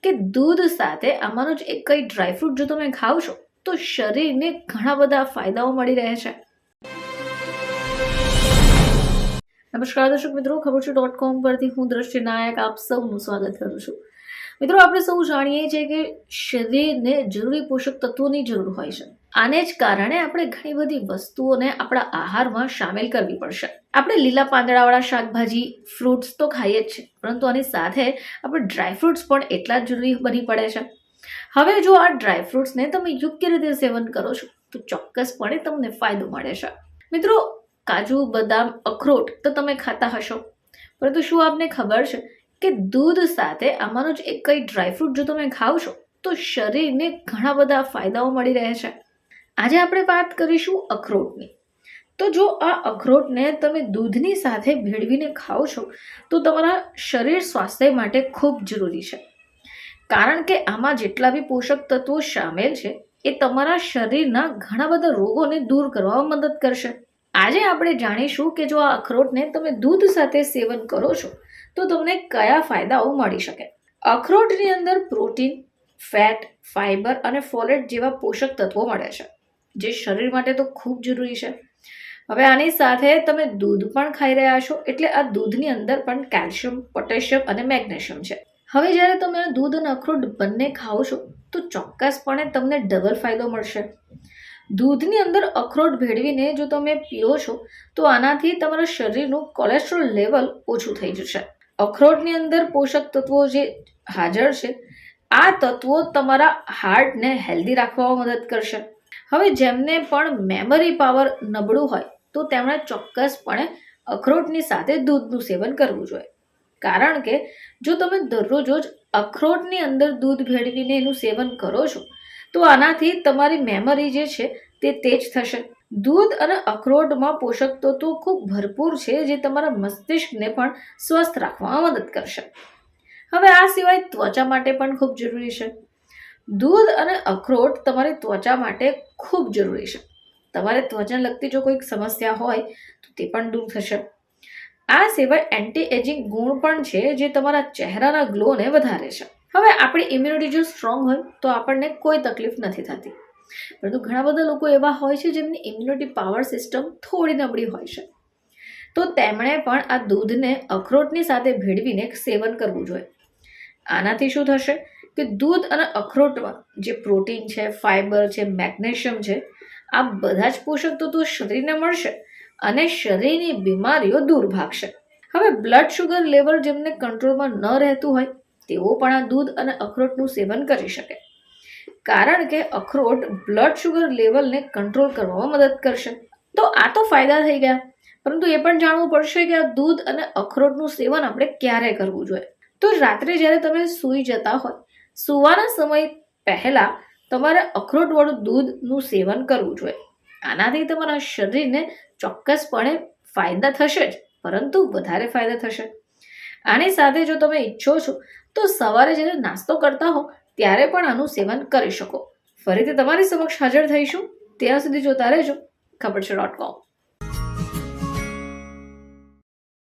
કે દૂધ સાથે આમાંનો જ એક કઈ ડ્રાયફ્રૂટ જો તમે ખાવ છો તો શરીરને ઘણા બધા ફાયદાઓ મળી રહે છે. નમસ્કાર દર્શક મિત્રો, ખબર છે .com પરથી હું દ્રષ્ટિ નાયક આપ સૌનું સ્વાગત કરું છું. મિત્રો, આપણે સૌ જાણીએ છીએ કે શરીરને જરૂરી પોષક તત્વોની જરૂર હોય છે. આને જ કારણે આપણે ઘણી બધી વસ્તુઓને આપણા આહારમાં સામેલ કરવી પડશે. આપણે લીલા પાંદડાવાળા શાકભાજી, ફ્રૂટ્સ તો ખાઈએ જ છે, પરંતુ આની સાથે આપણે ડ્રાયફ્રૂટ્સ પણ એટલા જ જરૂરી બની પડે છે. હવે જો આ ડ્રાયફ્રૂટ્સને તમે યોગ્ય રીતે સેવન કરો છો તો ચોક્કસપણે તમને ફાયદો મળે છે. મિત્રો, કાજુ, બદામ, અખરોટ તો તમે ખાતા હશો, પરંતુ શું આપને ખબર છે કે દૂધ સાથે આમાંનો જ એક કઈ ડ્રાયફ્રૂટ જો તમે ખાવ છો તો શરીરને ઘણા બધા ફાયદાઓ મળી રહે છે. આજે આપણે વાત કરીશું અખરોટની. તો જો આ અખરોટને તમે દૂધની સાથે ભેળવીને ખાઓ છો તો તમારા શરીર સ્વાસ્થ્ય માટે ખૂબ જરૂરી છે, કારણ કે આમાં જેટલા બી પોષક તત્વો સામેલ છે એ તમારા શરીરના ઘણા બધા રોગોને દૂર કરવામાં મદદ કરશે. આજે આપણે જાણીશું કે જો આ અખરોટને તમે દૂધ સાથે સેવન કરો છો તો તમને કયા ફાયદાઓ મળી શકે. અખરોટની અંદર પ્રોટીન, ફેટ, ફાઇબર અને ફોલેટ જેવા પોષક તત્વો મળે છે, જે શરીર માટે તો ખૂબ જરૂરી છે. હવે આની સાથે તમે દૂધ પણ ખાઈ રહ્યા છો, એટલે આ દૂધની અંદર પણ કેલ્શિયમ, પોટેશિયમ અને મેગ્નેશિયમ છે. હવે જ્યારે તમે આ દૂધ અને અખરોટ બંને ખાઓ છો તો ચોક્કસપણે તમને ડબલ ફાયદો મળશે. દૂધની અંદર અખરોટ ભેળવીને જો તમે પીઓ છો તો આનાથી તમારા શરીરનું કોલેસ્ટ્રોલ લેવલ ઓછું થઈ જશે. અખરોટની અંદર પોષક તત્વો જે હાજર છે, આ તત્વો તમારા હાર્ટને હેલ્ધી રાખવામાં મદદ કરશે. હવે જેમને પણ મેમરી પાવર નબળું હોય તો તેમણે ચોક્કસપણે અખરોટની સાથે દૂધનું સેવન કરવું જોઈએ, કારણ કે જો તમે દરરોજ અખરોટની અંદર દૂધ ભેળવીને એનું સેવન કરો છો તો આનાથી તમારી મેમરી જે છે તે તેજ થશે. દૂધ અને અખરોટમાં પોષક તત્વો ખૂબ ભરપૂર છે, જે તમારા મસ્તિષ્કને પણ સ્વસ્થ રાખવામાં મદદ કરશે. હવે આ સિવાય ત્વચા માટે પણ ખૂબ જરૂરી છે. દૂધ અને અખરોટ તમારી ત્વચા માટે ખૂબ જરૂરી છે. તમારે ત્વચાને લગતી જો કોઈક સમસ્યા હોય તો તે પણ દૂર થશે. આ સિવાય એન્ટી એજિંગ ગુણ પણ છે, જે તમારા ચહેરાના ગ્લોને વધારે છે. હવે આપણી ઇમ્યુનિટી જો સ્ટ્રોંગ હોય તો આપણને કોઈ તકલીફ નથી થતી, પરંતુ ઘણા બધા લોકો એવા હોય છે જેમની ઇમ્યુનિટી પાવર સિસ્ટમ થોડી નબળી હોય છે, તો તેમણે પણ આ દૂધને અખરોટની સાથે ભેળવીને સેવન કરવું જોઈએ. આનાથી શું થશે કે દૂધ અને અખરોટમાં જે પ્રોટીન છે, ફાઇબર છે, મેગ્નેશિયમ છે, આ બધા જ પોષક તત્વો શરીરને મળશે અને શરીરની બીમારીઓ દૂર ભાગશે. હવે બ્લડ શુગર લેવલ જેમને કંટ્રોલમાં ન રહેતું હોય તેઓ પણ આ દૂધ અને અખરોટનું સેવન કરી શકે, કારણ કે અખરોટ બ્લડ શુગર લેવલને કંટ્રોલ કરવામાં મદદ કરશે. તો આ તો ફાયદા થઈ ગયા, પરંતુ એ પણ જાણવું પડશે કે આ દૂધ અને અખરોટનું સેવન આપણે ક્યારે કરવું જોઈએ. તો રાત્રે જ્યારે તમે સૂઈ જતા હોય, સૂવાના સમય પહેલા તમારે અખરોટવાળું દૂધનું સેવન કરવું જોઈએ. આનાથી તમારા શરીરને ચોક્કસપણે ફાયદા થશે જ, પરંતુ વધારે ફાયદા થશે. આની સાથે જો તમે ઈચ્છો છો તો સવારે જ્યારે નાસ્તો કરતા હો ત્યારે પણ આનું સેવન કરી શકો. ફરીથી તમારી સમક્ષ હાજર થઈશું, ત્યાં સુધી જોતા રહેજો ખબર છે .com.